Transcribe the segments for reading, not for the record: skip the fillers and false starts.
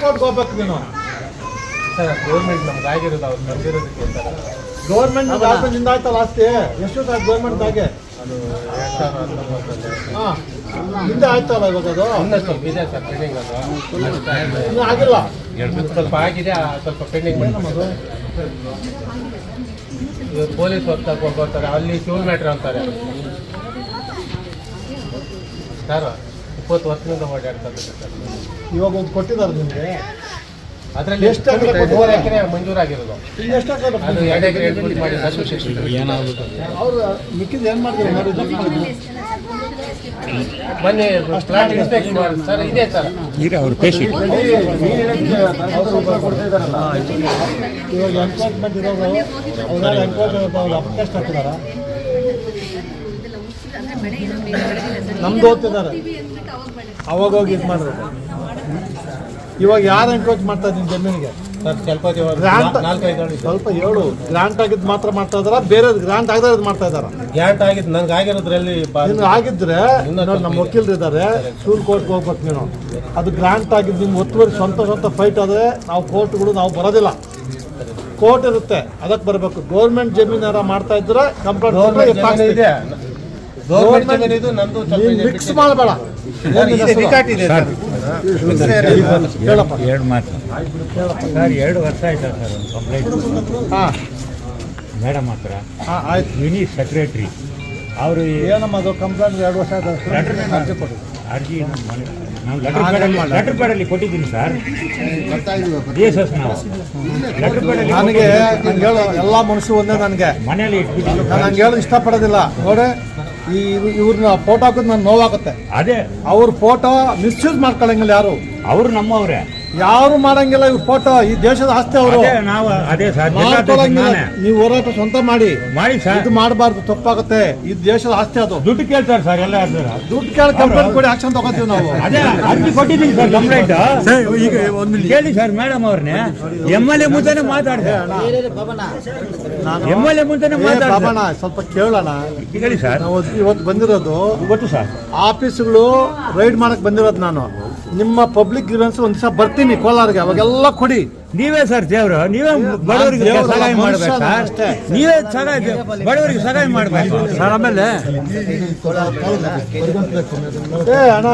ಕೋರ್ಟ್ಗೆ ಹೋಗ್ಬೇಕು ನೀನು. ಗೌರ್ಮೆಂಟ್ ನಮ್ಗೆ ಆಗಿರೋದು ಅವ್ರು ನಂಬಿರೋದಕ್ಕೆ ಗೌರ್ಮೆಂಟ್ ನಿಂದ ಆಯ್ತಲ್ಲ ಆಸ್ತಿ ಎಷ್ಟು ಗೌರ್ಮೆಂಟ್ದಾಗೆ ಅದು 2019 ಹಾಂ ಹಿಂದೆ ಆಯ್ತಲ್ಲ ಇವಾಗ ಅದು ಇನ್ನೂ ಸ್ವಲ್ಪ ಇದೆ ಸರ್ ಪೆಂಡಿಂಗ್. ಅದು ಇನ್ನೂ ಆಗಿಲ್ಲ, ಸ್ವಲ್ಪ ಆಗಿದೆ, ಸ್ವಲ್ಪ ಪೆಂಡಿಂಗ್. ನಮ್ಮದು ಇವಾಗ ಪೊಲೀಸ್ ಹೊತ್ತಾಗಿ ಹೋಗ್ತಾರೆ, ಅಲ್ಲಿ ಫ್ಯೂಲ್ ಮ್ಯಾಟ್ರ್ ಅಂತಾರೆ ಸರ್. 20 ವರ್ಷದಿಂದ ಓಡಾಡ್ತಾರೆ ಸರ್. ಇವಾಗ ಒಂದು ಕೊಟ್ಟಿದ್ದಾರೆ ನಿಮಗೆ. ಅದರಲ್ಲಿ ಎಷ್ಟು ಎಕರೆ 3 ಎಕರೆ ಮಂಜೂರಾಗಿರೋದು. ಇನ್ನು ಎಷ್ಟು ಎಕರೆ ಅದು 2 ಎಕರೆ ಎಡ್ಬಿಟ್ಟು ಮಾಡಿ ಅಸೋಸಿಯೇಷನ್ ಏನಾಗುತ್ತೆ ಅವ್ರು ಮಿಕ್ಕಿದ್ದು ಏನು ಮಾಡ್ತಾರೆ ಬನ್ನಿ ಪ್ಲಾಟ್ ಇನ್ಸ್ಪೆಕ್ಷನ್ ಮಾಡಿ ಸರ್. ಇದೆ ಸರ್ ಅವ್ರ ಪೇಷಂಟ್ ಇವಾಗ ಎನ್ಕ್ವೈರ್ಮೆಂಟ್ ಇರೋರು ಅವ್ರು ಎನ್ಕ್ವೈರ್ಮೆಂಟ್ ಅವ್ರು ಅಪ್ಲಿಕೇಶನ್ ಹಾಕಿದಾರ, ನಮ್ದು ಓದ್ತಿದ್ದಾರೆ, ಅವಾಗ ಹೋಗಿ ಇದು ಮಾಡಿದ್ರು. ಇವಾಗ ಯಾರು ಎನ್ಕ್ವೈರ್ ಮಾಡ್ತಾ ಇದ್ದೀನಿ ಜಮೀನಿಗೆ ಸರ್? ಸ್ವಲ್ಪ ಗ್ರಾಂಟ್ 4-5 ಸ್ವಲ್ಪ ಹೇಳು. ಗ್ರಾಂಟ್ ಆಗಿದ್ದು ಮಾತ್ರ ಮಾಡ್ತಾ ಇದಾರ, ಬೇರೆ ಗ್ರಾಂಟ್ ಆಗದ ಮಾಡ್ತಾ ಇದಾರ? ಗ್ಯಾಂಟ್ ಆಗಿದ್ದು ನನಗೆ ಆಗಿರೋದ್ರಲ್ಲಿ ನಿನ್ಗೆ ಆಗಿದ್ರೆ ನೋಡಿ ನಮ್ಮ ವಕೀಲರು ಇದ್ದಾರೆ, ಸೂಲ್ ಕೋರ್ಟ್ಗೆ ಹೋಗ್ಬೇಕು ನೀನು. ಅದು ಗ್ರಾಂಟ್ ಆಗಿದ್ದು ನಿಮ್ಗೆ ಒತ್ತುವರಿ ಸ್ವಂತ ಫೈಟ್ ಆದರೆ ನಾವು ಕೋರ್ಟ್ಗಳು ನಾವು ಬರೋದಿಲ್ಲ, ಕೋರ್ಟ್ ಇರುತ್ತೆ, ಅದಕ್ಕೆ ಬರಬೇಕು. ಗೌರ್ಮೆಂಟ್ ಜಮೀನಾರ ಮಾಡ್ತಾ ಇದ್ರೆ ಕಂಪ್ಲೇಂಟ್ ಇದೆ. ಗೌರ್ಮೆಂಟ್ ಇದು ನಂದು ಮಿಕ್ಸ್ ಮಾಡಬೇಡ. ಹೇಳಪ್ಪ 2 ಮಾತು ಸರ್. 2 ವರ್ಷ ಆಯ್ತಾ ಸರ್ ಒಂದು ಕಂಪ್ಲೇಂಟ್? ಹಾಂ ಮೇಡಮ್ ಹತ್ರ. ಹಾಂ ಆಯ್ತು. ಮಿನಿ ಸೆಕ್ರೆಟ್ರಿ ಅವರು ಏನಮ್ಮ ಅದು ಕಂಪ್ಲೇಂಟ್ 2 ವರ್ಷ ಆಯ್ತು. ಅರ್ಜಿ ಕೊಡಿ. ಅರ್ಜಿ ನಾವು ಲೆಟರ್ ಪ್ಯಾಡಲ್ಲಿ ಕೊಟ್ಟಿದ್ದೀನಿ ಸರ್. ಎಸ್ ನಾವು ಲೆಟರ್ ಪ್ಯಾಡಲ್ಲಿ ನನಗೆ ಹೇಳು, ಎಲ್ಲ ಮನುಷ್ಯ ಒಂದೇ. ನನಗೆ ಮನೇಲಿ ಇಟ್ಬಿಟ್ಟು ನಾನು ಹಂಗೆ ಹೇಳೋದು ಇಷ್ಟಪಡೋದಿಲ್ಲ ನೋಡಿ. ಇವ್ರನ್ನ ಫೋಟೋ ಹಾಕೋದು ನಾನು ನೋವಾಗುತ್ತೆ. ಅದೇ ಅವ್ರ ಫೋಟೋ ಮಿಸ್ಯೂಸ್ ಮಾಡ್ಕೊಳಂಗಿಲ್ಲ ಯಾರು, ಅವರು ನಮ್ಮವ್ರೆ, ಯಾರು ಮಾಡಂಗಿಲ್ಲ. ಇವ್ರ ಫೋಟೋ ಈ ದೇಶದ ಆಸ್ತಿ ಅವರು ನಾವು ಅದೇ ಸರ್ ನೀವು ಹೋರಾಟ ಸ್ವಂತ ಮಾಡಿ ಸರ್. ಇದು ಮಾಡಬಾರ್ದು, ತಪ್ಪಾಗುತ್ತೆ. ಈ ದೇಶದ ಆಸ್ತಿ ಅದು. ದುಡ್ಡು ಕೇಳ್ತಾರೆ ಸರ್ ಎಲ್ಲ. ದುಡ್ಡು ಕೇಳಿ ಕಂಪ್ಲೇಂಟ್ ಕೊಡಿ, ಆಕ್ಷನ್ ತಗೋತೀವಿ ನಾವು. ಅದೇ ಅರ್ಜಿ ಕೊಟ್ಟಿದ್ದೀನಿ ಸರ್ ಕಂಪ್ಲೇಂಟ್. ಈಗ ಕೇಳಿ ಸರ್ ಮೇಡಮ್ ಅವ್ರನ್ನೇ MLA ಮುಂದೆನೆ ಮಾತಾಡಿದೆ. MLA ಮುಂದೆನೆ ಮಾತಾಡೋಣ. ಸ್ವಲ್ಪ ಕೇಳೋಣ ಹೇಳಿ ಸರ್. ನಾವು ಇವತ್ತು ಬಂದಿರೋದು ಗೊತ್ತು ಸರ್, ಆಫೀಸ್ಗಳು ರೈಡ್ ಮಾಡಕ್ ಬಂದಿರೋದು. ನಾನು ನಿಮ್ಮ ಪಬ್ಲಿಕ್ ಗ್ರೀವೆನ್ಸ್ ಒಂದ್ ದಿವಸ ಬರ್ತೀನಿ ಕೋಲಾರ್ಗೆ, ಅವಾಗೆಲ್ಲ ಕೊಡಿ. ನೀವೇ ಸರ್ ದೇವ್ರು, ನೀವೇ ಬಡವರಿಗೆ ಸಹಾಯ ಮಾಡ್ಬೇಕು ಸರ್. ನೀವೇ ಬಡವರಿಗೆ ಸಹಾಯ ಮಾಡ್ಬೇಕು ಸರ್. ಆಮೇಲೆ ಅಣ್ಣ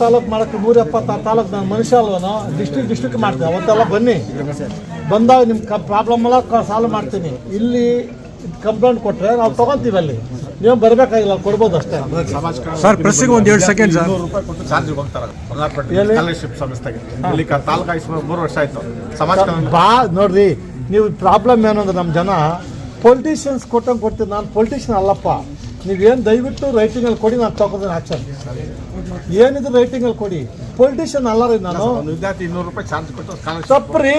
ತಾಲೂಕ್ ಮಾಡಕ್ಕೆ 176 ತಾಲೂಕ್ ನಾನು ಮನುಷ್ಯ ಅಲ್ವನೋ, ಡಿಸ್ಟ್ರಿಕ್ಟ್ ಮಾಡ್ತೀನಿ. ಅವತ್ತೆಲ್ಲ ಬನ್ನಿ, ಬಂದಾಗ ನಿಮ್ಮ ಪ್ರಾಬ್ಲಮ್ ಎಲ್ಲ ಸಾಲ್ವ್ ಮಾಡ್ತೀನಿ. ಇಲ್ಲಿ ಕಂಪ್ಲೇಂಟ್ ಕೊಟ್ಟರೆ ನಾವು ತೊಗೊತೀವಿ, ಅಲ್ಲಿ ನೀವು ಬರಬೇಕಾಗಿಲ್ಲ, ಕೊಡ್ಬೋದು ಅಷ್ಟೇ ಸರ್. ಪ್ರೆಸ್ಸಿಗೆ ಒಂದು 2 ಸೆಕೆಂಡ್ ಸರ್. ಚಾರ್ಜ್ ಹೋಗ್ತಾರೆ ಸ್ಕಾಲರ್ಶಿಪ್ ಸಂಸ್ಥೆಗೆ. ಇಲ್ಲಿ ತಾಲೂಕು 3 ವರ್ಷ ಆಯ್ತು. ಬಾ ನೋಡ್ರಿ, ನೀವು ಪ್ರಾಬ್ಲಮ್ ಏನು ಅಂದ್ರೆ ನಮ್ಮ ಜನ ಪೊಲಿಟಿಷಿಯನ್ಸ್ ಕೊಡ್ತೀವಿ. ನಾನು ಪೊಲಿಟಿಷಿಯನ್ ಅಲ್ಲಪ್ಪ. ನೀವೇನು ದಯವಿಟ್ಟು ರೈಟಿಂಗಲ್ಲಿ ಕೊಡಿ, ನಾನು ತಗೋತೀನಿ ಆಕ್ಷನ್. ಏನಿದ್ರು ರೈಟಿಂಗಲ್ಲಿ ಕೊಡಿ. ಪೊಲಿಟಿಷಿಯನ್ ಅಲ್ಲ ರೀ ನಾನು. ವಿದ್ಯಾರ್ಥಿ 200 ರೂಪಾಯಿ ಚಾರ್ಜ್ ಕೊಟ್ಟು ಸ್ಕಾಲರ್ಶಿಪ್ ತಪ್ಪ್ರಿ,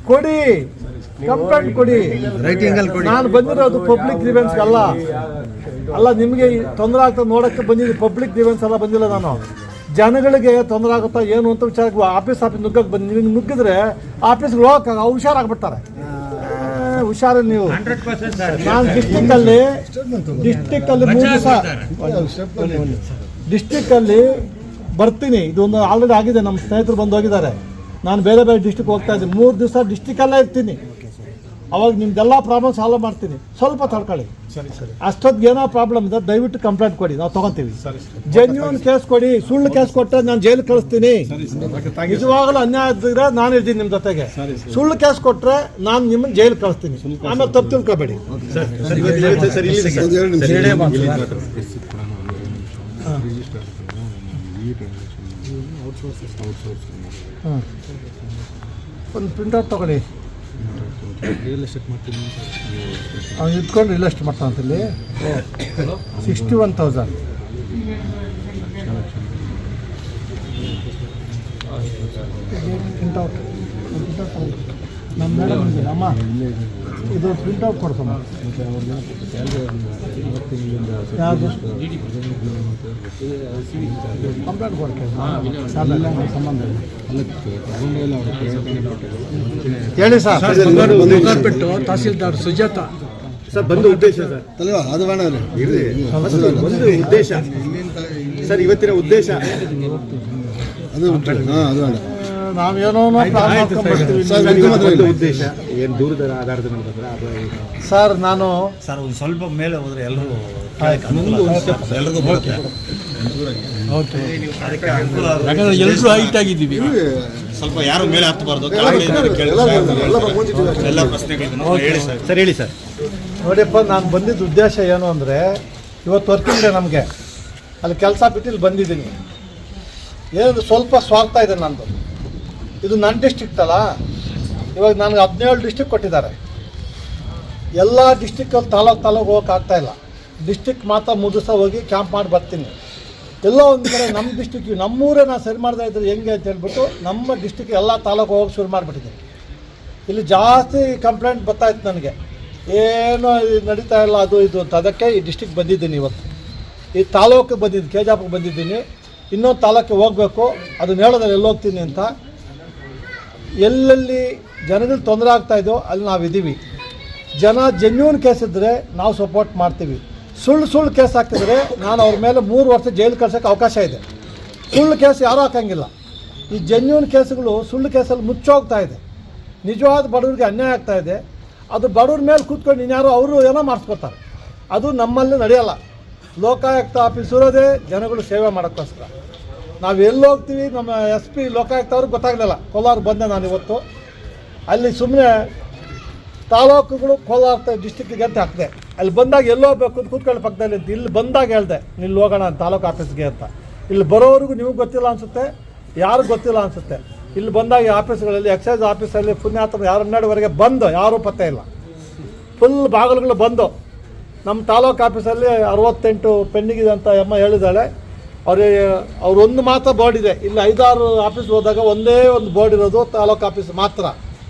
ಕೊಡಿ, ಕಂಪ್ಲೇಂಟ್ ಕೊಡಿ, ರೈಟಿಂಗಲ್ಲಿ ಕೊಡಿ. ನಾನು ಬಂದಿರೋದು ಪಬ್ಲಿಕ್ ಗ್ರೀವೆನ್ಸ್ ಅಲ್ಲ ನಿಮಗೆ ತೊಂದರೆ ಆಗ್ತದೆ ನೋಡೋಕ್ಕೆ ಬಂದಿದ್ದೀನಿ. ಪಬ್ಲಿಕ್ ಗ್ರೀವೆನ್ಸ್ ಎಲ್ಲ ಬಂದಿಲ್ಲ ನಾನು. ಜನಗಳಿಗೆ ತೊಂದರೆ ಆಗುತ್ತಾ ಏನು ಅಂತ ವಿಚಾರಕ್ಕೆ ಆಫೀಸ್ ನುಗ್ಗಕ್ಕೆ ಬಂದು ನೀವು ನುಗ್ಗಿದ್ರೆ ಆಫೀಸ್ಗೆ ಹೋಗಕ್ಕೆ ಹುಷಾರಾಗ್ಬಿಡ್ತಾರೆ. ಹುಷಾರು ನೀವು. ನಾನು ಡಿಸ್ಟಿಕ್ಕಲ್ಲಿ 3 ದಿವಸ ಡಿಸ್ಟಿಕ್ಕಲ್ಲಿ ಬರ್ತೀನಿ. ಇದೊಂದು ಆಲ್ರೆಡಿ ಆಗಿದೆ, ನಮ್ಮ ಸ್ನೇಹಿತರು ಬಂದು ಹೋಗಿದ್ದಾರೆ. ನಾನು ಬೇರೆ ಡಿಸ್ಟಿಕ್ ಹೋಗ್ತಾ ಇದ್ದೀನಿ. 3 ದಿವಸ ಡಿಸ್ಟಿಕ್ಕಲ್ಲೇ ಇರ್ತೀನಿ. ಅವಾಗ ನಿಮ್ದೆಲ್ಲ ಪ್ರಾಬ್ಲಮ್ ಸಾಲ್ವ್ ಮಾಡ್ತೀನಿ. ಸ್ವಲ್ಪ ತಡ್ಕೊಳ್ಳಿ. ಅಷ್ಟೊತ್ತಿಗೆ ಏನೋ ಪ್ರಾಬ್ಲಮ್ ಇದೆ ದಯವಿಟ್ಟು ಕಂಪ್ಲೇಂಟ್ ಕೊಡಿ, ನಾವು ತೊಗೊತೀವಿ. ಜೆನ್ಯೂನ್ ಕೇಸ್ ಕೊಡಿ. ಸುಳ್ಳು ಕೇಸ್ ಕೊಟ್ಟರೆ ನಾನು ಜೈಲಿಗೆ ಕಳಿಸ್ತೀನಿ. ನಿಜವಾಗಲೂ ಅನ್ಯಾಯ ಇದ್ದರೆ ನಾನು ಇರ್ತೀನಿ ನಿಮ್ಮ ಜೊತೆಗೆ. ಸುಳ್ಳು ಕೇಸ್ ಕೊಟ್ಟರೆ ನಾನು ನಿಮ್ಮನ್ನು ಜೈಲಿಗೆ ಕಳಿಸ್ತೀನಿ. ಆಮೇಲೆ ತಪ್ಪು ತಿಳ್ಕೊಬೇಡಿ. ಒಂದು ಪ್ರಿಂಟೌಟ್ ತಗೊಳ್ಳಿ. ಅವ್ನು ಇಟ್ಕೊಂಡು ರಿಯಲ್ ಎಸ್ಟೇಟ್ ಮಾಡ್ತಾನಂತಲ್ಲಿ 61,000. ಪ್ರಿಂಟೌಟ್ ನಮ್ಮ ಮೇಡಮ್ ಅಮ್ಮ ಇದು ಪ್ರಿಂಟೌಟ್ ಕೊಡ್ತಮ್ಮ. ಯಾವುದು ಕಂಪ್ಲೇಂಟ್ ಕೊಡ್ತೇವೆ ಸಂಬಂಧ ಹೇಳಿ ಸರ್. ತಹಸೀಲ್ದಾರ್ ಸುಜಾತ ಸರ್ ಬಂದು ಉದ್ದೇಶ ಸರ್ ಅದು ಬೇಡ ಒಂದು ಉದ್ದೇಶ ಸರ್, ಇವತ್ತಿನ ಉದ್ದೇಶ ಅದು ಬೇಡ. ನಾವೇನೋ ಪ್ಲಾನ್ ಮಾಡ್ಕೊಂಡು ಬರ್ತೀವಿ. ಉದ್ದೇಶ ಏನು ದೂರದ ಆಧಾರದ ಮೇಲೆ ಬಂದ್ರೆ ಅದು ಸರ್ ನಾನು ಸರ್ ಒಂದು ಸ್ವಲ್ಪ ಮೇಲೆ ಹೋದ್ರೆ ಎಲ್ಲರೂ ಎಲ್ರಿಗೂ ಬರುತ್ತೆ. ಯಾಕಂದ್ರೆ ಎಲ್ಲರೂ ಹೈಟ್ ಆಗಿದ್ದೀವಿ, ಸ್ವಲ್ಪ ಯಾರು ಮೇಲೆ ಹತ್ತಬಾರ್ದು. ಎಲ್ಲ ಪ್ರಶ್ನೆಗಳಿಗೂ ಹೇಳಿ ಸರ್. ಸರ್ ಹೇಳಿ ಸರ್. ನೋಡಿಯಪ್ಪ, ನಾನು ಬಂದಿದ್ದ ಉದ್ದೇಶ ಏನು ಅಂದರೆ, ಇವತ್ತು ವರ್ಕಿಂಗ್ ಡೇ ನಮಗೆ, ಅಲ್ಲಿ ಕೆಲಸ ಬಿಟ್ಟು ಇಲ್ಲಿ ಬಂದಿದ್ದೀನಿ. ಏನು ಸ್ವಲ್ಪ ಸ್ವಾರ್ಥ ಇದೆ ನಂದು. ಇದು ನನ್ನ ಡಿಸ್ಟ್ರಿಕ್ಟ್ ಅಲ್ಲ, ಇವಾಗ ನನಗೆ 17 ಡಿಸ್ಟ್ರಿಕ್ಟ್ ಕೊಟ್ಟಿದ್ದಾರೆ. ಎಲ್ಲ ಡಿಸ್ಟ್ರಿಕ್ಕಲ್ಲಿ ತಾಲೂಕು ಹೋಗೋಕ್ಕಾಗ್ತಾಯಿಲ್ಲ. ಡಿಸ್ಟ್ರಿಕ್ಟ್ ಮಾತ್ರ ಮುಗಿಸ ಹೋಗಿ ಕ್ಯಾಂಪ್ ಮಾಡಿ ಬರ್ತೀನಿ. ಎಲ್ಲೋ ಒಂದು ಕಡೆ ನಮ್ಮ ಡಿಸ್ಟ್ರಿಕ್ಟ್, ನಮ್ಮೂರೇ ನಾನು ಸರಿ ಮಾಡ್ತಾ ಇದ್ರೆ ಹೆಂಗೆ ಅಂತ ಹೇಳ್ಬಿಟ್ಟು ನಮ್ಮ ಡಿಸ್ಟ್ರಿಕ್ಟ್ ಎಲ್ಲ ತಾಲೂಕು ಹೋಗಿ ಶುರು ಮಾಡಿಬಿಟ್ಟಿದ್ದೀನಿ. ಇಲ್ಲಿ ಜಾಸ್ತಿ ಕಂಪ್ಲೇಂಟ್ ಬರ್ತಾಯಿತ್ತು ನನಗೆ, ಏನೋ ನಡೀತಾ ಇಲ್ಲ ಅದು ಇದು ಅಂತ. ಅದಕ್ಕೆ ಈ ಡಿಸ್ಟ್ರಿಕ್ಟ್ ಬಂದಿದ್ದೀನಿ. ಇವತ್ತು ಈ ತಾಲೂಕಿಗೆ ಬಂದಿದ್ದೀನಿ, ಕೆಜಾಪುಗೆ ಬಂದಿದ್ದೀನಿ. ಇನ್ನೊಂದು ತಾಲೂಕಿಗೆ ಹೋಗಬೇಕು, ಅದನ್ನ ಹೇಳೋದ್ರಲ್ಲಿ ಎಲ್ಲಿ ಹೋಗ್ತೀನಿ ಅಂತ. ಎಲ್ಲೆಲ್ಲಿ ಜನಗಳಿಗೆ ತೊಂದರೆ ಆಗ್ತಾಯಿದೆಯೋ ಅಲ್ಲಿ ನಾವಿದ್ದೀವಿ. ಜನ ಜೆನ್ಯೂನ್ ಕೇಸ್ ಇದ್ದರೆ ನಾವು ಸಪೋರ್ಟ್ ಮಾಡ್ತೀವಿ. ಸುಳ್ಳು ಕೇಸ್ ಹಾಕಿದ್ರೆ ನಾನು ಅವ್ರ ಮೇಲೆ 3 ವರ್ಷ ಜೈಲು ಕಳ್ಸೋಕ್ಕೆ ಅವಕಾಶ ಇದೆ. ಸುಳ್ಳು ಕೇಸ್ ಯಾರೂ ಹಾಕೋಂಗಿಲ್ಲ. ಈ ಜೆನ್ಯೂನ್ ಕೇಸ್ಗಳು ಸುಳ್ಳು ಕೇಸಲ್ಲಿ ಮುಚ್ಚೋಗ್ತಾ ಇದೆ. ನಿಜವಾದ ಬಡವರಿಗೆ ಅನ್ಯಾಯ ಆಗ್ತಾಯಿದೆ. ಅದು ಬಡವ್ರ ಮೇಲೆ ಕೂತ್ಕೊಂಡು ಇನ್ಯಾರೋ ಅವರು ಏನೋ ಮಾಡಿಸ್ಕೊತಾರೆ. ಅದು ನಮ್ಮಲ್ಲಿ ನಡೆಯಲ್ಲ. ಲೋಕಾಯುಕ್ತ ಆಫೀಸ್ ಇರೋದೇ ಜನಗಳು ಸೇವೆ ಮಾಡೋಕ್ಕೋಸ್ಕರ. ನಾವು ಎಲ್ಲಿ ಹೋಗ್ತೀವಿ, ನಮ್ಮ SP ಲೋಕಾಯುಕ್ತ ಅವ್ರಿಗೆ ಗೊತ್ತಾಗಲಿಲ್ಲ. ಕೋಲಾರ ಬಂದೆ ನಾನು ಇವತ್ತು. ಅಲ್ಲಿ ಸುಮ್ಮನೆ ತಾಲೂಕುಗಳು ಕೋಲಾರ ಡಿಸ್ಟಿಕ್ಕಿಗೆ ಅಂತ ಹಾಕಿದೆ. ಅಲ್ಲಿ ಬಂದಾಗ ಎಲ್ಲೋ ಹೋಗ್ಬೇಕು ಅಂತ ಕೂತ್ಕೊಳ್ಳೋ ಪಕ್ಕದಲ್ಲಿ ಅಂತ. ಇಲ್ಲಿ ಬಂದಾಗ ಹೇಳಿದೆ, ಇಲ್ಲಿ ಹೋಗೋಣ ತಾಲೂಕು ಆಫೀಸ್ಗೆ ಅಂತ. ಇಲ್ಲಿ ಬರೋವ್ರಿಗೂ ನಿಮಗೆ ಗೊತ್ತಿಲ್ಲ ಅನಿಸುತ್ತೆ, ಯಾರಿಗೂ ಗೊತ್ತಿಲ್ಲ ಅನಿಸುತ್ತೆ. ಇಲ್ಲಿ ಬಂದಾಗ ಈ ಆಫೀಸ್ಗಳಲ್ಲಿ, ಎಕ್ಸೈಸ್ ಆಫೀಸಲ್ಲಿ ಪುಣ್ಯಾತ್ಮ 12ವರೆಗೆ ಬಂದು ಯಾರೂ ಪತ್ತೆ ಇಲ್ಲ. ಫುಲ್ ಬಾಗಿಲುಗಳು ಬಂದು. ನಮ್ಮ ತಾಲೂಕು ಆಫೀಸಲ್ಲಿ 68 ಪೆಂಡಿಂಗಿದೆ ಅಂತ ಅಮ್ಮ ಹೇಳಿದ್ದಾಳೆ. ಅವ್ರು ಒಂದು ಮಾತ್ರ ಬೋರ್ಡ್ ಇದೆ. ಇಲ್ಲಿ 5-6 ಆಫೀಸ್ ಹೋದಾಗ ಒಂದೇ ಒಂದು ಬೋರ್ಡ್ ಇರೋದು ತಾಲೂಕು ಆಫೀಸ್ ಮಾತ್ರ.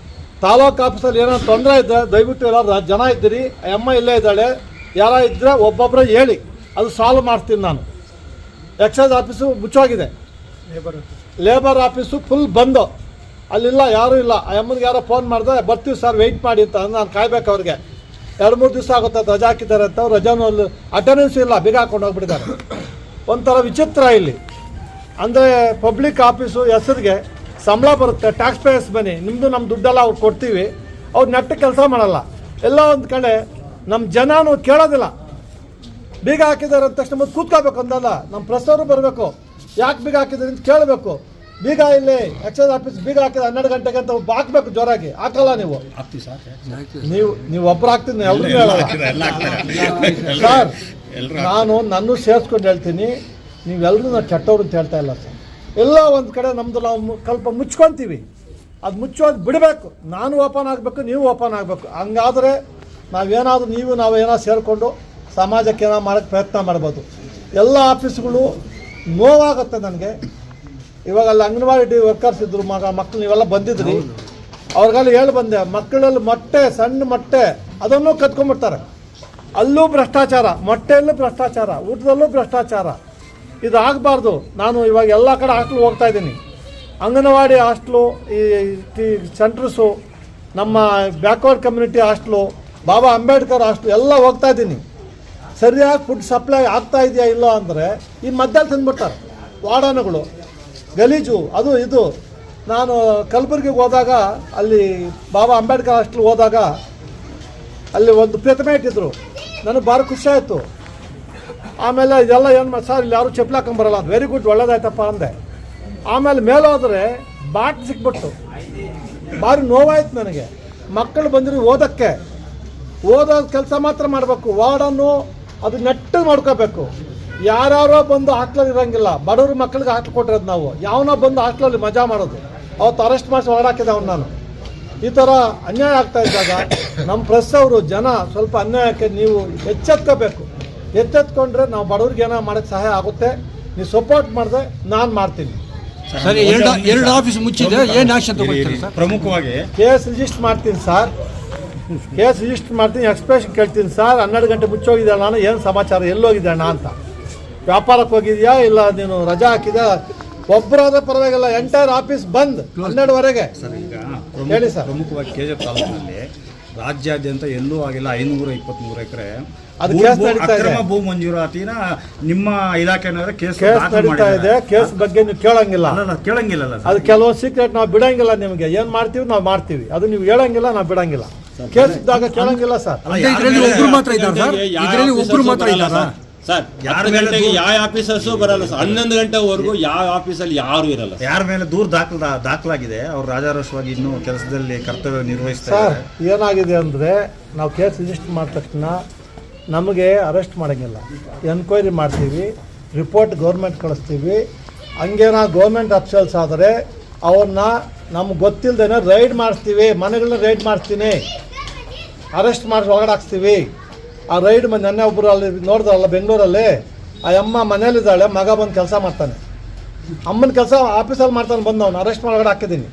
ತಾಲೂಕು ಆಫೀಸಲ್ಲಿ ಏನೋ ತೊಂದರೆ ಇದ್ದರೆ ದಯವಿಟ್ಟು ಎಲ್ಲರೂ ಜನ ಇದ್ದೀರಿ, ಅಮ್ಮ ಇಲ್ಲೇ ಇದ್ದಾಳೆ, ಯಾರ ಇದ್ದರೆ ಒಬ್ಬೊಬ್ಬರೇ ಹೇಳಿ, ಅದು ಸಾಲ್ವ್ ಮಾಡ್ತೀನಿ ನಾನು. ಎಕ್ಸೈಸ್ ಆಫೀಸು ಮುಚ್ಚೋಗಿದೆ, ಲೇಬರ್ ಆಫೀಸು ಫುಲ್ ಬಂದು, ಅಲ್ಲಿಲ್ಲ, ಯಾರೂ ಇಲ್ಲ. ಆ ಅಮ್ಮನಿಗೆ ಯಾರೋ ಫೋನ್ ಮಾಡಿದ್ರೆ ಬರ್ತೀವಿ ಸರ್ ವೆಯ್ಟ್ ಮಾಡಿ ಅಂತ. ನಾನು ಕಾಯ್ಬೇಕು ಅವ್ರಿಗೆ. 2-3 ದಿವಸ ಆಗುತ್ತೆ ರಜಾ ಹಾಕಿದ್ದಾರೆ ಅಂತ. ಅವ್ರು ರಜಾನು ಅಟೆಂಡೆನ್ಸ್ ಇಲ್ಲ, ಬೀಗ ಹಾಕೊಂಡು ಹೋಗ್ಬಿಟ್ಟಿದ್ದಾರೆ. ಒಂಥರ ವಿಚಿತ್ರ ಇಲ್ಲಿ. ಅಂದರೆ ಪಬ್ಲಿಕ್ ಆಫೀಸು ಹೆಸರಿಗೆ ಸಂಬಳ ಬರುತ್ತೆ, ಟ್ಯಾಕ್ಸ್ ಪೇಯರ್ಸ್ ಬನ್ನಿ, ನಿಮ್ಮದು ನಮ್ಮ ದುಡ್ಡೆಲ್ಲ ಅವ್ರು ಕೊಡ್ತೀವಿ. ಅವ್ರು ನೆಟ್ಟು ಕೆಲಸ ಮಾಡಲ್ಲ. ಎಲ್ಲ ಒಂದು ಕಡೆ ನಮ್ಮ ಜನನೂ ಕೇಳೋದಿಲ್ಲ. ಬೀಗ ಹಾಕಿದ್ದಾರೆ ಅಂದ ತಕ್ಷಣ ಮತ್ತೆ ಕೂತ್ಕೋಬೇಕು ಅಂದಲ್ಲ. ನಮ್ಮ ಪ್ರೆಸ್ ಅವರು ಬರಬೇಕು, ಯಾಕೆ ಬೀಗ ಹಾಕಿದ್ದಾರೆ ಅಂತ ಕೇಳಬೇಕು. ಬೀಗ ಇಲ್ಲಿ ಎಕ್ಸೈಸ್ ಆಫೀಸ್ ಬೀಗ ಹಾಕಿದ್ರೆ 12 ಗಂಟೆಗೆ ಅಂತ ಹಾಕ್ಬೇಕು ಜೋರಾಗಿ. ಹಾಕಲ್ಲ ನೀವು. ನೀವು ಒಬ್ಬರು ಹಾಕ್ತೀನಿ, ಎಲ್ರಿಗೂ ಹೇಳಲ್ಲ ಸರ್. ನಾನು ನನ್ನೂ ಸೇರಿಸ್ಕೊಂಡು ಹೇಳ್ತೀನಿ, ನೀವೆಲ್ಲರೂ ನಾವು ಕೆಟ್ಟವ್ರು ಅಂತ ಹೇಳ್ತಾ ಇಲ್ಲ ಸರ್. ಎಲ್ಲ ಒಂದು ಕಡೆ ನಮ್ಮದು ನಾವು ಸ್ವಲ್ಪ ಮುಚ್ಕೊತೀವಿ. ಅದು ಮುಚ್ಚೋದು ಬಿಡಬೇಕು. ನಾನು ಓಪನ್ ಆಗಬೇಕು, ನೀವು ಓಪನ್ ಆಗಬೇಕು. ಹಂಗಾದರೆ ನಾವೇನಾದರೂ ನಾವೇನಾದ್ರು ಸೇರಿಕೊಂಡು ಸಮಾಜಕ್ಕೆ ಏನೋ ಮಾಡೋಕ್ಕೆ ಪ್ರಯತ್ನ ಮಾಡ್ಬೋದು. ಎಲ್ಲ ಆಫೀಸ್ಗಳು ನೋವಾಗುತ್ತೆ ನನಗೆ. ಇವಾಗ ಅಲ್ಲಿ ಅಂಗನವಾಡಿ ವರ್ಕರ್ಸ್ ಇದ್ದರು, ಮಕ್ಕಳು ನೀವೆಲ್ಲ ಬಂದಿದ್ರಿ. ಅವ್ರಿಗೆಲ್ಲ ಹೇಳಿ ಬಂದೆ, ಮಕ್ಕಳಲ್ಲಿ ಮೊಟ್ಟೆ, ಸಣ್ಣ ಮೊಟ್ಟೆ ಅದನ್ನು ಕತ್ಕೊಂಡ್ಬಿಡ್ತಾರೆ. ಅಲ್ಲೂ ಭ್ರಷ್ಟಾಚಾರ, ಮೊಟ್ಟೆಯಲ್ಲೂ ಭ್ರಷ್ಟಾಚಾರ, ಊಟದಲ್ಲೂ ಭ್ರಷ್ಟಾಚಾರ. ಇದು ಆಗಬಾರ್ದು. ನಾನು ಇವಾಗ ಎಲ್ಲ ಕಡೆ ಹಾಸ್ಟ್ಲು ಹೋಗ್ತಾ ಇದ್ದೀನಿ. ಅಂಗನವಾಡಿ ಹಾಸ್ಟ್ಲು, ಈ ಸೆಂಟ್ರಸ್ಸು, ನಮ್ಮ ಬ್ಯಾಕ್ವರ್ಡ್ ಕಮ್ಯುನಿಟಿ ಹಾಸ್ಟ್ಲು, ಬಾಬಾ ಅಂಬೇಡ್ಕರ್ ಹಾಸ್ಟ್ಲು ಎಲ್ಲ ಹೋಗ್ತಾ ಇದ್ದೀನಿ. ಸರಿಯಾಗಿ ಫುಡ್ ಸಪ್ಲೈ ಆಗ್ತಾ ಇದೆಯಾ ಇಲ್ಲ ಅಂದರೆ ಈ ಮಧ್ಯದಲ್ಲಿ ತಂದುಬಿಡ್ತಾರೆ ವಾರ್ಡನ್ಗಳು. ಗಲೀಜು ಅದು ಇದು. ನಾನು ಕಲಬುರಗಿಗೆ ಹೋದಾಗ, ಅಲ್ಲಿ ಬಾಬಾ ಅಂಬೇಡ್ಕರ್ ಹಾಸ್ಟ್ಲ್ ಹೋದಾಗ ಅಲ್ಲಿ ಒಂದು ಪ್ರತಿಮೆ ಇಟ್ಟಿದ್ರು. ನನಗೆ ಭಾಳ ಖುಷಿ ಆಯಿತು. ಆಮೇಲೆ ಇದೆಲ್ಲ ಏನು ಮಾಡಿ ಸರ್, ಇಲ್ಲಿ ಯಾರು ಚಪ್ಪಲಿ ಹಾಕೊಂಬರಲ್ಲ ಅಂತ. ವೆರಿ ಗುಡ್, ಒಳ್ಳೇದಾಯ್ತಪ್ಪ ಅಂದೆ. ಆಮೇಲೆ ಮೇಲೆ ಹೋದರೆ ಬಾಟ್ ಸಿಕ್ಬಿಟ್ಟು ಭಾರಿ ನೋವಾಯ್ತು ನನಗೆ. ಮಕ್ಕಳು ಬಂದಿರೋ ಓದೋ ಕೆಲಸ ಮಾತ್ರ ಮಾಡಬೇಕು. ವಾರ್ಡನ್ನು ಅದು ನೆಟ್ಟು ಮಾಡ್ಕೋಬೇಕು. ಯಾರ್ಯಾರೋ ಬಂದು ಹಾಸ್ಟ್ಲಲ್ಲಿ ಇರೋಂಗಿಲ್ಲ. ಬಡವ್ರ ಮಕ್ಕಳಿಗೆ ಹಾಸ್ಟ್ಲ್ ಕೊಟ್ಟಿರೋದು ನಾವು. ಯಾವನೋ ಬಂದು ಹಾಸ್ಟ್ಲಲ್ಲಿ ಮಜಾ ಮಾಡೋದು. ಅವತ್ತು ಅರೆಸ್ಟ್ ಮಾಡಿಸಿ ಹೊರಡಾಕಿದ್ದೆ ಅವ್ನು ನಾನು. ಈ ಥರ ಅನ್ಯಾಯ ಆಗ್ತಾ ಇದ್ದಾಗ ನಮ್ಮ ಪ್ರೆಸ್ ಅವರು ಜನ ಸ್ವಲ್ಪ ಅನ್ಯಾಯಕ್ಕೆ ನೀವು ಎಚ್ಚೆತ್ಕೋಬೇಕು. ಎಚ್ಚೆತ್ಕೊಂಡ್ರೆ ನಾವು ಬಡವ್ರಿಗೆ ಏನೋ ಮಾಡೋಕ್ಕೆ ಸಹಾಯ ಆಗುತ್ತೆ. ನೀವು ಸಪೋರ್ಟ್ ಮಾಡಿದ್ರೆ ನಾನು ಮಾಡ್ತೀನಿ. ಸರಿ, ಎರಡು ಆಫೀಸ್ ಮುಚ್ಚಿದೆ, ಏನು ಆಕ್ಷನ್ ತಗೊಳ್ತೀರಿ ಸರ್? ಪ್ರಮುಖವಾಗಿ ಕೇಸ್ ರಿಜಿಸ್ಟರ್ ಮಾಡ್ತೀನಿ ಸರ್. ಕೇಸ್ ರಿಜಿಸ್ಟರ್ ಮಾಡ್ತೀನಿ. ಎಕ್ಸ್ಪ್ರೆಷನ್ ಕೇಳ್ತೀನಿ ಸರ್. 12 ಗಂಟೆ ಮುಚ್ಚೋಗಿದ್ದೆ ನಾನು, ಏನು ಸಮಾಚಾರ, ಎಲ್ಲೋಗಿದ್ದೆ ಅಂತ. ವ್ಯಾಪಾರಕ್ಕೆ ಹೋಗಿದ್ಯಾ ಇಲ್ಲ ನೀನು ರಜಾ ಹಾಕಿದ್ಯಾ? ಒಬ್ಬರಾದ್ರೆ ಪರವಾಗಿಲ್ಲ, ಎಂಟೈರ್ ಆಫೀಸ್ ಬಂದ್ 12ವರೆಗೆ. ಸರ್, ಈಗ ಹೇಳಿ ಸರ್. ಪ್ರಮುಖವಾಗಿ KGF ತಾಲೂಕಿನಲ್ಲಿ ರಾಜ್ಯಾದ್ಯಂತ ಎಲ್ಲೂ ಆಗಿಲ್ಲ 523 ಎಕರೆ ಅದು ಕೇಸ್ ನಡೀತಾ ಇದೆ. ಅಕ್ರಮ ಭೂ ಮಂಜೂರಾತಿನ ನಿಮ್ಮ ಇಲಾಖೆನವರ ಕೇಸ್ ನಡೀತಾ ಇದೆ. ಕೇಸ್ ಬಗ್ಗೆ ನೀವು ಕೇಳಂಗಿಲ್ಲ. ಕೇಳಂಗಿಲ್ಲ ಅದು ಕೆಲವು ಸೀಕ್ರೆಟ್ ನಾವು ಬಿಡಂಗಿಲ್ಲ. ನಿಮಗೆ ಏನ್ ಮಾಡ್ತೀವಿ ನಾವು ಮಾಡ್ತೀವಿ, ಅದು ನೀವು ಹೇಳಂಗಿಲ್ಲ, ನಾವು ಬಿಡಂಗಿಲ್ಲ. ಕೇಸ್ ಇದ್ದಾಗ ಕೇಳಂಗಿಲ್ಲ ಸರ್. ಇದರಲ್ಲಿ ಒಬ್ರು ಮಾತ್ರ ಇದ್ದಾರೆ ಸರ್, ಇದರಲ್ಲಿ ಒಬ್ರು ಮಾತ್ರ ಇಲ್ಲ ಸರ್. ಯಾರ 10 ಮೇಲೆ ಗಂಟೆಗೆ ಯಾವ ಆಫೀಸರ್ಸು ಬರಲ್ಲ ಸರ್. 11 ಗಂಟೆವರೆಗೂ ಯಾವ ಆಫೀಸಲ್ಲಿ ಯಾರು ಇರಲ್ಲ. ಯಾರ ಮೇಲೆ ದೂರು ದಾಖಲಾಗಿದೆ ಅವ್ರು ರಾಜಾರೋಷವಾಗಿ ಇನ್ನೂ ಕೆಲಸದಲ್ಲಿ ಕರ್ತವ್ಯ ನಿರ್ವಹಿಸ್ತಾ ಸರ್ ಇದ್ದಾರೆ. ಏನಾಗಿದೆ ಅಂದರೆ ನಾವು ಕೇಸ್ ರಿಜಿಸ್ಟರ್ ಮಾಡಿದ ತಕ್ಷಣ ನಮಗೆ ಅರೆಸ್ಟ್ ಮಾಡೋಂಗಿಲ್ಲ, ಎನ್ಕ್ವೈರಿ ಮಾಡ್ತೀವಿ, ರಿಪೋರ್ಟ್ ಗೌರ್ಮೆಂಟ್ ಕಳಿಸ್ತೀವಿ. ಹಂಗೇನೋ ಗೌರ್ಮೆಂಟ್ ಅಫಿಷಿಯಲ್ಸ್ ಆದರೆ ಅವ್ರನ್ನ ನಮ್ಗೆ ಗೊತ್ತಿಲ್ಲದೇನೆ ರೈಡ್ ಮಾಡಿಸ್ತೀವಿ, ಮನೆಗಳನ್ನ ರೈಡ್ ಮಾಡ್ತೀನಿ, ಅರೆಸ್ಟ್ ಮಾಡಿ ಒಳಗಡೆ ಹಾಕ್ಸ್ತೀವಿ. ಆ ರೈಡ್ ನೆನ್ನೆ ಒಬ್ಬರು ಅಲ್ಲಿ ನೋಡಿದ್ರಲ್ಲ ಬೆಂಗಳೂರಲ್ಲಿ, ಆ ಅಮ್ಮ ಮನೇಲಿದ್ದಾಳೆ, ಮಗ ಬಂದು ಕೆಲಸ ಮಾಡ್ತಾನೆ, ಅಮ್ಮನ ಕೆಲಸ ಆಫೀಸಲ್ಲಿ ಮಾಡ್ತಾನೆ, ಬಂದು ಅವ್ನು ಅರೆಸ್ಟ್ ಒಳಗಡೆ ಹಾಕಿದ್ದೀನಿ.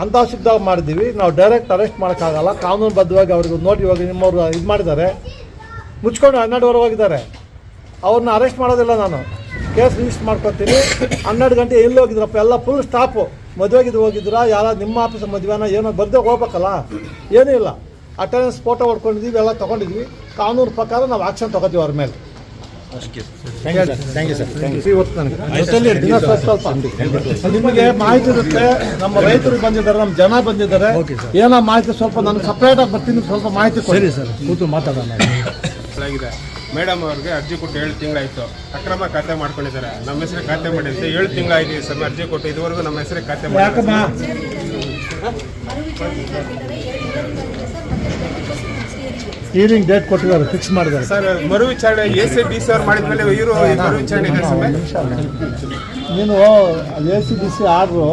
ಅಂಥ ಸಿದ್ಧಾಗ ಮಾಡಿದ್ದೀವಿ. ನಾವು ಡೈರೆಕ್ಟ್ ಅರೆಸ್ಟ್ ಮಾಡೋಕ್ಕಾಗಲ್ಲ, ಕಾನೂನುಬದ್ಧವಾಗಿ ಅವ್ರಿಗೆ ನೋಡಿ ಇವಾಗ ನಿಮ್ಮವ್ರು ಇದು ಮಾಡಿದ್ದಾರೆ, ಮುಚ್ಕೊಂಡು 12 ಹೋಗಿದ್ದಾರೆ. ಅವ್ರನ್ನ ಅರೆಸ್ಟ್ ಮಾಡೋದಿಲ್ಲ, ನಾನು ಕೇಸ್ ರಿಜಿಸ್ಟರ್ ಮಾಡ್ಕೊತೀನಿ. 12 ಗಂಟೆ ಎಲ್ಲಿ ಹೋಗಿದ್ರಪ್ಪ, ಎಲ್ಲ ಫುಲ್ ಸ್ಟಾಪು. ಮದುವೆಗಿದ್ದು ಹೋಗಿದ್ದೀರಾ, ಯಾರ ನಿಮ್ಮ ಆಫೀಸ್ ಮದುವೆನ ಏನೋ ಬರ್ದೇ ಹೋಗ್ಬೇಕಲ್ಲ, ಏನೂ ಇಲ್ಲ. ಅಟೆಂಡೆನ್ಸ್ ಫೋಟೋ ಹೊಡ್ಕೊಂಡಿದ್ದೀವಿ, ಎಲ್ಲ ತೊಗೊಂಡಿದ್ವಿ. ಕಾನೂನು ಪ್ರಕಾರ ನಾವು ಆಕ್ಷನ್ ತೊಗೋತೀವಿ ಅವ್ರ ಮೇಲೆ. ನಿಮಗೆ ಮಾಹಿತಿ ಇರುತ್ತೆ, ನಮ್ಮ ರೈತರು ಬಂದಿದ್ದಾರೆ, ನಮ್ಮ ಜನ ಬಂದಿದ್ದಾರೆ, ಏನೋ ಮಾಹಿತಿ ಸ್ವಲ್ಪ ನನಗೆ ಸಪ್ರೇಟಾಗಿ ಬರ್ತೀನಿ, ಸ್ವಲ್ಪ ಮಾಹಿತಿ ಕೊಡಿ ಸರ್, ಕೂತು ಮಾತಾಡೋಣ. ಮೇಡಮ್ ಅವ್ರಿಗೆ ಅರ್ಜಿ ಕೊಟ್ಟು 7 ತಿಂಗಳಾಯಿತು. ಅಕ್ರಮ ಖಾತೆ ಮಾಡ್ಕೊಂಡಿದ್ದಾರೆ. ನಮ್ಮ ಹೆಸರು ಖಾತೆ ಮಾಡಿದ್ದೆ 7 ತಿಂಗಳಾಗಿದೆ ಸರ್. ಅರ್ಜಿ ಕೊಟ್ಟು ಇದುವರೆಗೂ ನಮ್ಮ ಹೆಸರಿಗೆ ಖಾತೆ ಮಾಡಿ. ಯಾಕಮ್ಮ ಹಿಯರಿಂಗ್ ಡೇಟ್ ಕೊಟ್ಟಿದ್ದಾರೆ, ಫಿಕ್ಸ್ ಮಾಡಿದ್ದಾರೆ ಸರ್. ಮರು ವಿಚಾರಣೆ ACDC ಅವ್ರು ಮಾಡಿದ್ಮೇಲೆ ಇವರು ಮರು ವಿಚಾರಣೆ ಇದೆ ಸರ್. ನೀನು ACDC ಆರ್ಡ್ರು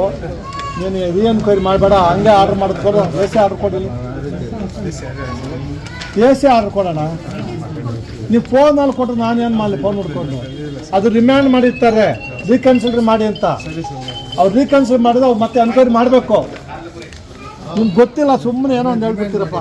ನೀನು ರೀಎನ್ಕ್ವೈರಿ ಮಾಡಬೇಡ, ಹಂಗೆ ಆರ್ಡ್ರ್ ಮಾಡೋದು ಕೊಡು. AC ಆರ್ಡ್ರ್ ಕೊಡಿಲ್ಲ, AC ಆರ್ಡ್ರ್ ಕೊಡೋಣ. ನೀವು ಫೋನಲ್ಲಿ ಕೊಟ್ಟರೆ ನಾನೇನು ಮಾಡಲಿ, ಫೋನ್ ನೋಡ್ಕೊಂಡು ಅದು ರಿಮ್ಯಾಂಡ್ ಮಾಡಿರ್ತಾರೆ, ರೀಕನ್ಸಿಡರ್ ಮಾಡಿ ಅಂತ. ಅವ್ರು ರೀಕನ್ಸಿಡರ್ ಮಾಡಿದ್ರೆ ಅವ್ರು ಮತ್ತೆ ಎನ್ಕ್ವೈರಿ ಮಾಡಬೇಕು. ನಿಮ್ಗೆ ಗೊತ್ತಿಲ್ಲ, ಸುಮ್ಮನೆ ಏನೋ ಒಂದು ಹೇಳ್ಬಿಡ್ತೀರಪ್ಪ.